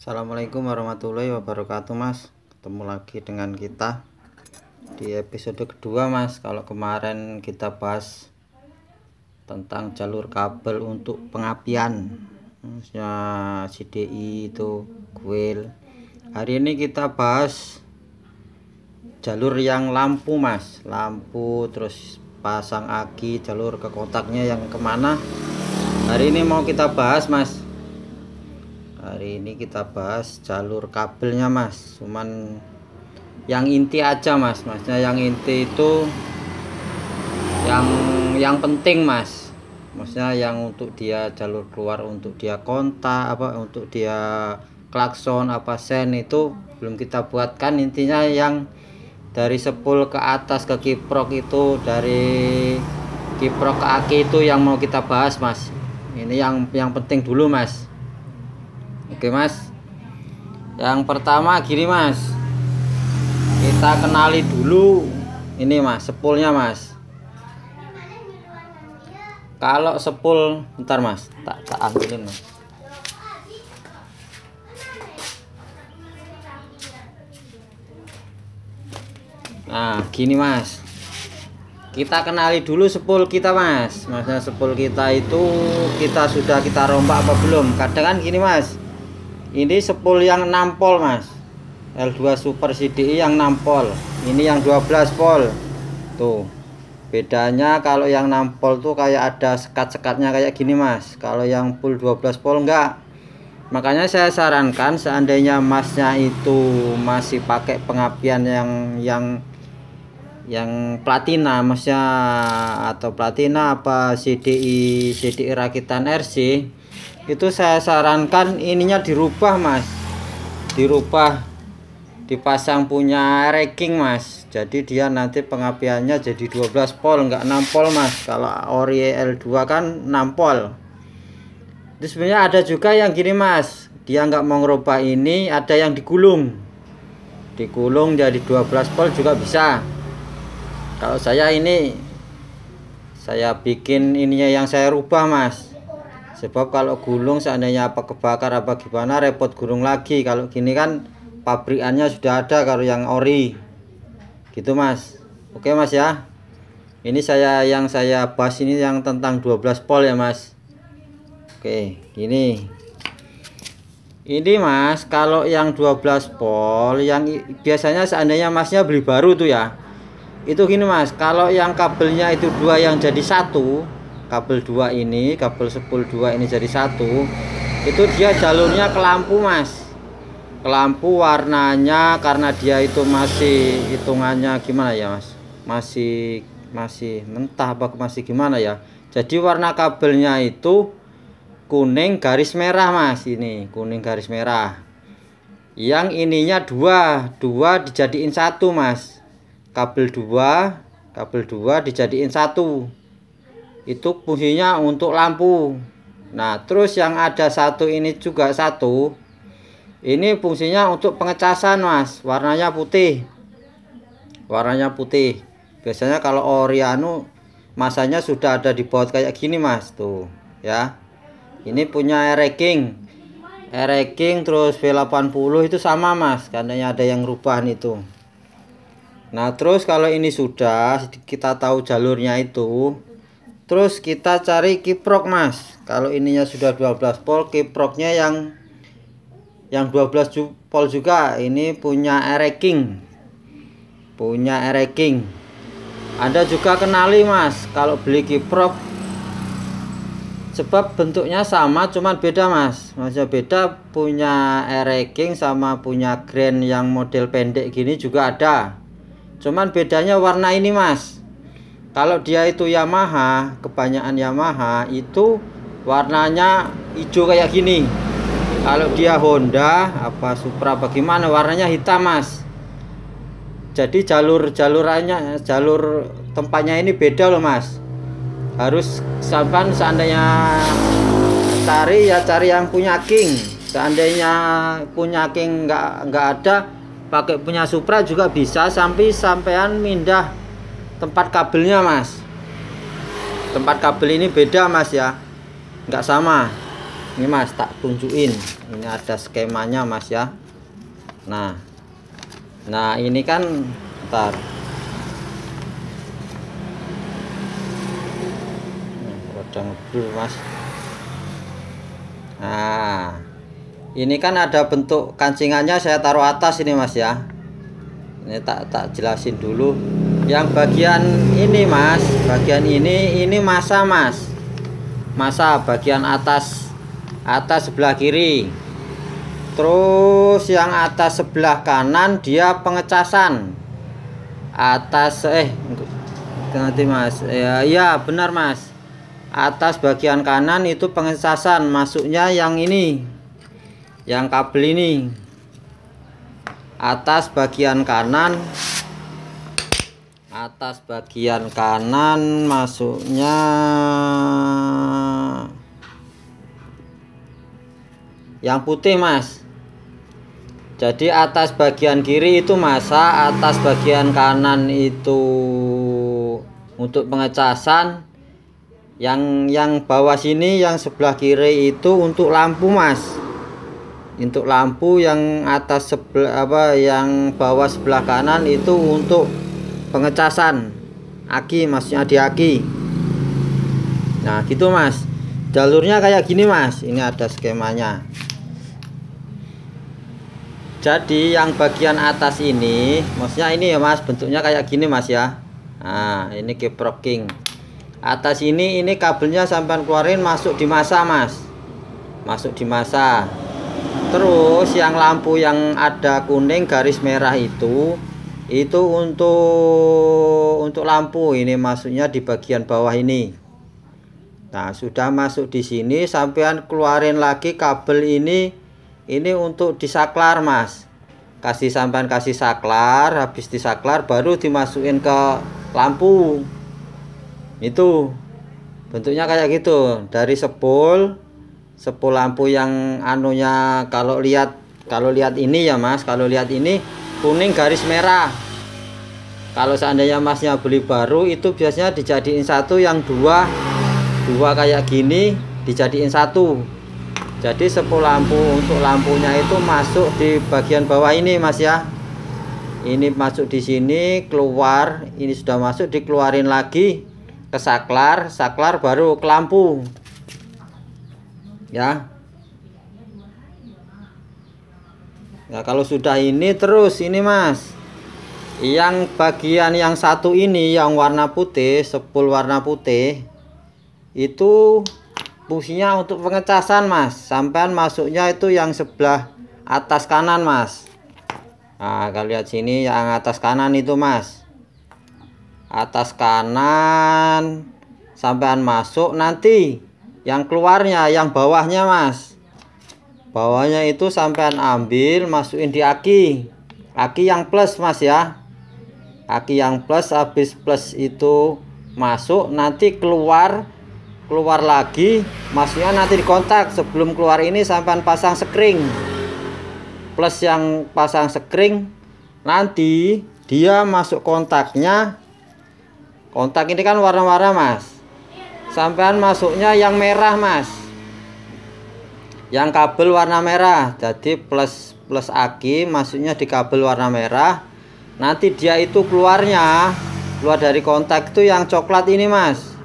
Assalamualaikum warahmatullahi wabarakatuh, Mas. Ketemu lagi dengan kita di episode kedua, Mas. Kalau kemarin kita bahas tentang jalur kabel untuk pengapian, maksudnya CDI itu coil. Hari ini kita bahas jalur yang lampu, Mas. Lampu terus pasang aki, jalur ke kontaknya yang kemana. Hari ini mau kita bahas, Mas. Hari ini kita bahas jalur kabelnya, Mas. Cuman yang inti aja, Mas. Maksudnya yang inti itu yang penting, Mas. Maksudnya yang untuk dia jalur keluar, untuk dia kontak apa, untuk dia klakson apa sen itu belum kita buatkan. Intinya yang dari spool ke atas ke kiprok itu, dari kiprok ke aki itu yang mau kita bahas, Mas. Ini yang penting dulu, Mas. Oke, Mas. Yang pertama gini, Mas. Kita kenali dulu ini, Mas, spoolnya, Mas. Kalau spool, bentar, Mas. Tak ambilin, Mas. Nah, gini, Mas. Kita kenali dulu spool kita, Mas. Maksudnya spool kita itu kita rombak apa belum? Kadang kan gini, Mas. Ini spool yang 6 pol, Mas. L2 Super CDI yang 6 pol. Ini yang 12 pol. Tuh. Bedanya kalau yang 6 pol tuh kayak ada sekat-sekatnya kayak gini, Mas. Kalau yang full 12 pol enggak. Makanya saya sarankan seandainya Masnya itu masih pakai pengapian yang platina, Masnya, atau platina apa CDI rakitan RC, itu saya sarankan ininya dirubah, Mas. Dipasang punya racking, Mas. Jadi dia nanti pengapiannya jadi 12 pol, enggak 6 pol, Mas. Kalau ori L2 kan 6 pol. Itu sebenarnya ada juga yang gini, Mas. Dia nggak mau ngerubah ini, ada yang digulung jadi 12 pol juga bisa. Kalau saya bikin ininya yang saya rubah, Mas. Sebab kalau gulung seandainya apa kebakar apa gimana repot gulung lagi. Kalau gini kan pabrikannya sudah ada kalau yang ori. Gitu, Mas. Oke, Mas ya. Ini yang saya bahas ini yang tentang 12 pol ya, Mas. Oke, gini. Ini, Mas, kalau yang 12 pol yang biasanya seandainya Masnya beli baru tuh ya. Itu gini, Mas. Kalau yang kabelnya itu dua yang jadi satu, kabel 2 ini, kabel spool 2 ini jadi satu, itu dia jalurnya ke lampu, Mas. Ke lampu warnanya karena dia itu masih hitungannya gimana ya, Mas? Masih mentah apa masih gimana ya? Jadi warna kabelnya itu kuning garis merah, Mas. Ini kuning garis merah. Yang ininya dua dijadiin satu, Mas. Kabel 2 dijadiin satu. Itu fungsinya untuk lampu. Nah, terus yang ada satu ini juga satu. Ini fungsinya untuk pengecasan, Mas. Warnanya putih. Biasanya kalau Oriano masanya sudah ada dibuat kayak gini, Mas. Tuh, ya. Ini punya racking terus V80 itu sama, Mas. Karena ada yang rubahan itu. Nah, terus kalau ini sudah kita tahu jalurnya itu. Terus kita cari kiprok, Mas. Kalau ininya sudah 12 pol, kiproknya yang 12 pol juga. Ini punya racking. Anda juga kenali, Mas, kalau beli kiprok. Sebab bentuknya sama, cuman beda, Mas. Maksudnya beda, punya racking sama punya grand yang model pendek gini juga ada. Cuman bedanya warna ini, Mas. Kalau dia itu Yamaha, kebanyakan Yamaha itu warnanya hijau kayak gini. Kalau dia Honda apa Supra bagaimana warnanya hitam, Mas. Jadi jalur tempatnya ini beda loh, Mas. Harus seandainya cari yang punya king. Seandainya punya king nggak ada, pakai punya Supra juga bisa sampean mindah tempat kabelnya, Mas. Tempat kabel ini beda, Mas ya. Nggak sama. Ini mas tak tunjukin, ini ada skemanya mas ya. Nah ini kan ntar udah ngeblur mas. Nah ini kan ada bentuk kancingannya, saya taruh atas ini mas ya. Ini tak jelasin dulu. Yang bagian ini mas, bagian ini masa mas, masa bagian atas sebelah kiri. Terus yang atas sebelah kanan dia pengecasan. Atas nanti mas, ya benar mas. Atas bagian kanan itu pengecasan, masuknya yang ini, yang kabel ini. Atas bagian kanan masuknya yang putih mas. Jadi atas bagian kiri itu masa, atas bagian kanan itu untuk pengecasan. Yang bawah sini, yang sebelah kiri itu untuk lampu mas. Untuk lampu yang atas sebelah yang bawah sebelah kanan itu untuk pengecasan aki, maksudnya di aki. Nah gitu mas, jalurnya kayak gini mas. Ini ada skemanya. Jadi yang bagian atas ini, maksudnya ini ya mas, bentuknya kayak gini mas ya. Nah ini kiproking. Atas ini kabelnya sampai keluarin masuk di masa mas, masuk di masa. Terus yang lampu yang ada kuning garis merah itu untuk lampu. Ini masuknya di bagian bawah ini. Nah sudah masuk di sini, sampean keluarin lagi kabel ini untuk disaklar mas. Sampean kasih saklar, habis disaklar baru dimasukin ke lampu. Itu bentuknya kayak gitu. Dari sepul lampu yang anunya, kalau lihat ini ya mas, kalau lihat ini kuning garis merah. Kalau seandainya masnya beli baru itu biasanya dijadiin satu, yang dua kayak gini dijadiin satu. Jadi sepul lampu untuk lampunya itu masuk di bagian bawah ini mas ya. Ini masuk di sini, keluar, ini sudah masuk, dikeluarin lagi ke saklar baru ke lampu ya. Nah kalau sudah ini, terus ini mas, yang bagian yang satu ini yang warna putih, sepul warna putih itu fungsinya untuk pengecasan mas. Sampean masuknya itu yang sebelah atas kanan mas. Nah kalau lihat sini yang atas kanan itu mas, atas kanan sampean masuk, nanti yang keluarnya yang bawahnya mas, bawahnya itu sampean ambil masukin di aki yang plus mas ya. Aki yang plus, habis plus itu masuk, nanti keluar lagi, masuknya nanti di kontak. Sebelum keluar ini sampean pasang sekring, plus yang pasang sekring, nanti dia masuk kontaknya. Kontak ini kan warna-warna mas, sampean masuknya yang merah mas, yang kabel warna merah. Jadi plus aki masuknya di kabel warna merah. Nanti dia itu keluar dari kontak itu yang coklat ini mas,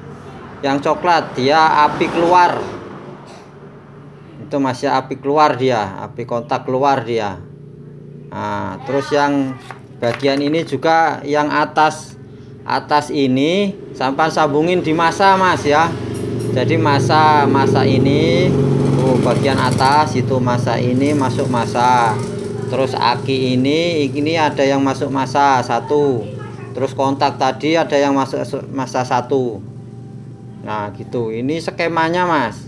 yang coklat dia api keluar itu mas ya, api keluar dia, api kontak keluar dia. Nah terus yang bagian ini juga yang atas ini sampai sambungin di masa mas ya. Jadi masa ini bagian atas itu masa ini masuk masa. Terus aki ini ada yang masuk masa satu. Terus kontak tadi ada yang masuk masa satu. Nah gitu, ini skemanya mas.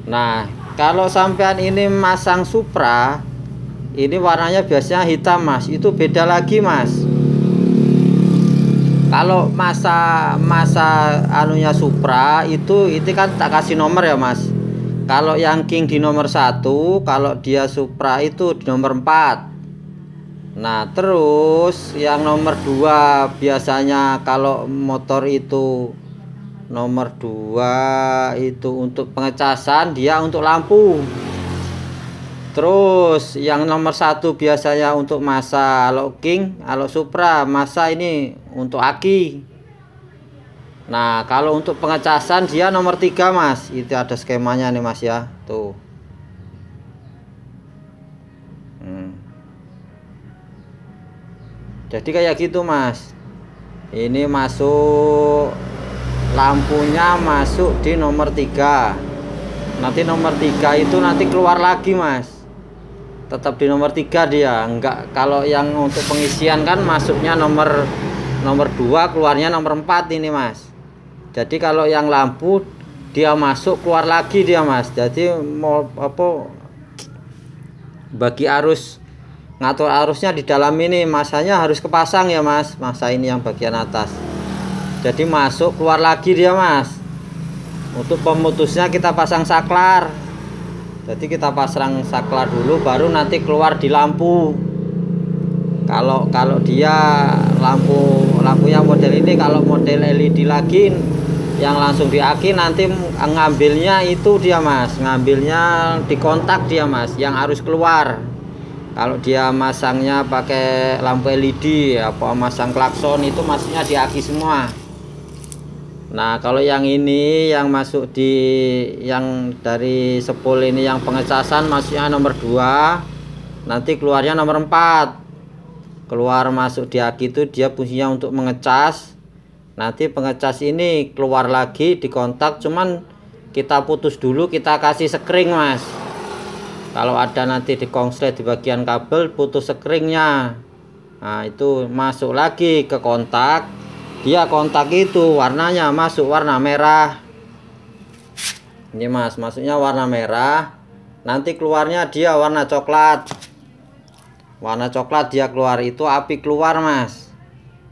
Nah kalau sampean ini masang Supra, ini warnanya biasanya hitam mas, itu beda lagi mas. Kalau masa anunya Supra itu kan tak kasih nomor ya mas. Kalau yang King di nomor 1, kalau dia Supra itu di nomor 4. Nah terus yang nomor 2 biasanya kalau motor itu nomor 2 itu untuk pengecasan, dia untuk lampu. Terus yang nomor 1 biasanya untuk masa, kalau King, kalau Supra masa ini untuk aki. Nah kalau untuk pengecasan dia nomor 3 mas, itu ada skemanya nih mas ya, tuh. Jadi kayak gitu mas, ini masuk lampunya masuk di nomor 3. Nanti nomor 3 itu nanti keluar lagi mas, tetap di nomor 3 dia. Enggak, kalau yang untuk pengisian kan masuknya nomor 2, keluarnya nomor 4 ini mas. Jadi kalau yang lampu dia masuk keluar lagi dia mas. Jadi mau apa, bagi arus, ngatur arusnya di dalam ini masanya harus kepasang ya mas, masa ini yang bagian atas. Jadi masuk keluar lagi dia mas. Untuk pemutusnya kita pasang saklar. Jadi kita pasang saklar dulu baru nanti keluar di lampu. Kalau dia lampunya model ini, kalau model LED lagi yang langsung di aki, nanti ngambilnya itu dia mas, ngambilnya di kontak dia mas, yang harus keluar. Kalau dia masangnya pakai lampu LED, apa masang klakson, itu masuknya di aki semua. Nah kalau yang ini yang masuk di, yang dari sepul ini yang pengecasan masuknya nomor 2, nanti keluarnya nomor 4. Keluar masuk di aki itu dia fungsinya untuk mengecas. Nanti pengecas ini keluar lagi di kontak, cuman kita putus dulu, kita kasih sekring mas. Kalau ada nanti di konslet di bagian kabel putus sekringnya, nah itu masuk lagi ke kontak. Dia kontak itu warnanya masuk warna merah. Ini mas, masuknya warna merah. Nanti keluarnya dia warna coklat. Warna coklat dia keluar, itu api keluar mas.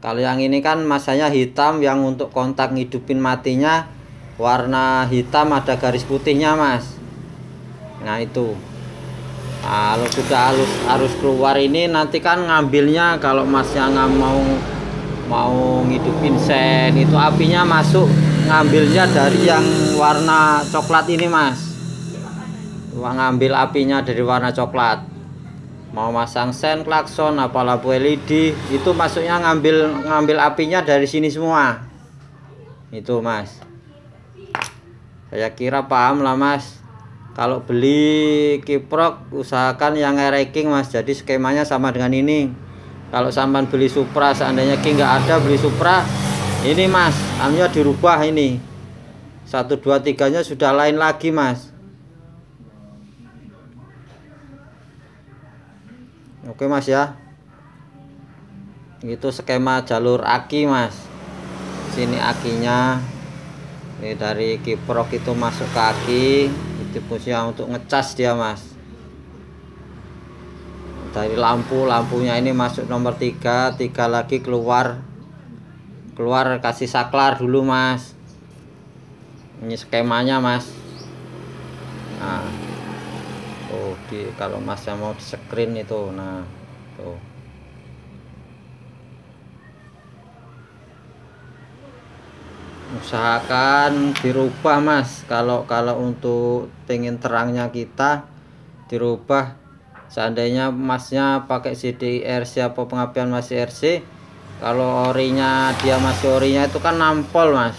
Kalau yang ini kan masanya hitam, yang untuk kontak ngidupin matinya warna hitam, ada garis putihnya mas. Nah itu. Nah, kalau sudah harus keluar ini, nanti kan ngambilnya, kalau masnya nggak mau ngidupin sen, itu apinya masuk, ngambilnya dari yang warna coklat ini mas. Ngambil apinya dari warna coklat. Mau masang sen, klakson, apa lampu LED, itu masuknya ngambil apinya dari sini semua. Itu mas, saya kira paham lah mas. Kalau beli kiprok usahakan yang ranking mas, jadi skemanya sama dengan ini. Kalau sampan beli Supra, seandainya King nggak ada, beli Supra ini mas, hanya dirubah ini 1, 2, 3 nya sudah lain lagi mas. Oke mas ya, itu skema jalur aki mas. Sini akinya, ini dari kiprok itu masuk ke aki, itu fungsinya untuk ngecas dia mas. Dari lampunya ini masuk nomor 3 lagi keluar kasih saklar dulu mas. Ini skemanya mas. Nah tuh, kalau masnya mau di screen itu, nah tuh. Usahakan dirubah mas, kalau untuk pengen terangnya kita dirubah. Seandainya masnya pakai CD RC apa pengapian masih RC, kalau orinya dia masih orinya itu kan nampol mas,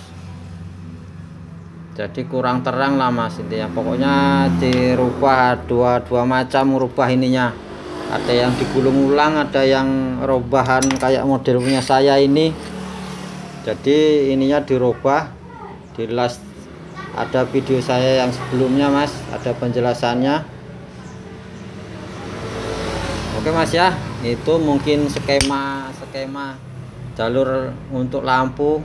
jadi kurang terang lah mas. Intinya pokoknya dirubah, dua macam merubah ininya. Ada yang digulung ulang, ada yang robahan kayak model punya saya ini. Jadi ininya dirubah, dilas. Ada video saya yang sebelumnya mas, ada penjelasannya. Oke mas ya, itu mungkin skema jalur untuk lampu,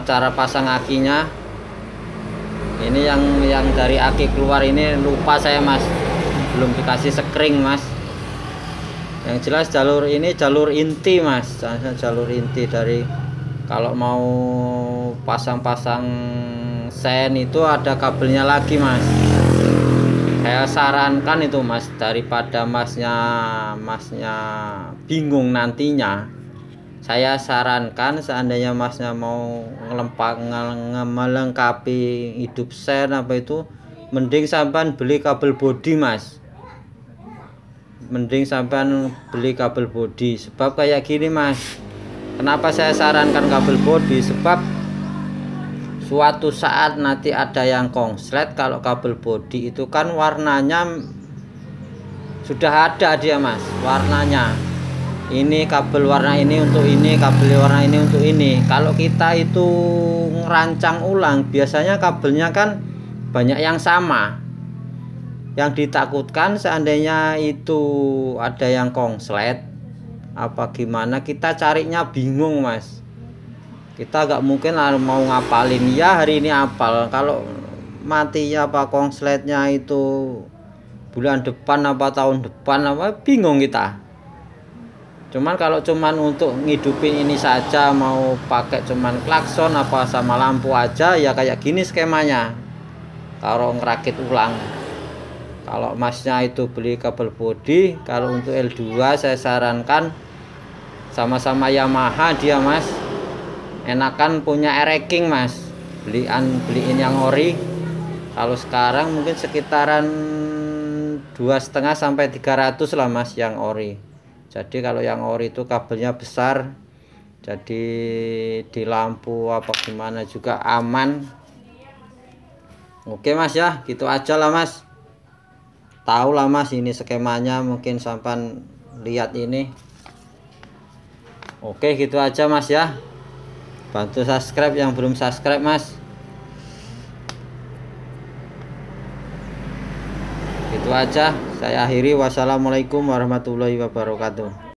cara pasang akinya. Ini yang dari aki keluar ini lupa saya mas, belum dikasih sekring mas. Yang jelas jalur ini jalur inti mas, jalur inti dari kalau mau pasang sen itu ada kabelnya lagi mas. Saya sarankan itu mas, daripada masnya bingung nantinya, saya sarankan seandainya masnya mau melengkapi hidup sen apa itu, mending sampean beli kabel bodi mas. Mending sampean beli kabel bodi. Sebab kayak gini mas, kenapa saya sarankan kabel bodi, sebab suatu saat nanti ada yang konslet. Kalau kabel bodi itu kan warnanya sudah ada dia mas, warnanya ini kabel warna ini untuk ini, kabel warna ini untuk ini. Kalau kita itu ngerancang ulang, biasanya kabelnya kan banyak yang sama. Yang ditakutkan seandainya itu ada yang konslet apa gimana, kita carinya bingung mas. Kita gak mungkin mau ngapalin ya hari ini apal, kalau mati ya apa konsletnya itu bulan depan apa tahun depan apa, bingung kita. Cuman kalau cuman untuk ngidupin ini saja, mau pakai cuman klakson apa sama lampu aja, ya kayak gini skemanya kalau ngerakit ulang. Kalau masnya itu beli kabel bodi, kalau untuk L2 saya sarankan sama-sama Yamaha dia mas, enakan punya ereking mas, beliin yang ori. Kalau sekarang mungkin sekitaran 2,5 sampai 300 lah mas yang ori. Jadi kalau yang ori itu kabelnya besar, jadi di lampu apa gimana juga aman. Oke mas ya, gitu aja lah mas. Tahu lah mas ini skemanya, mungkin sampan lihat ini. Oke gitu aja mas ya. Bantu subscribe yang belum subscribe mas. Itu aja, saya akhiri. Wassalamualaikum warahmatullahi wabarakatuh.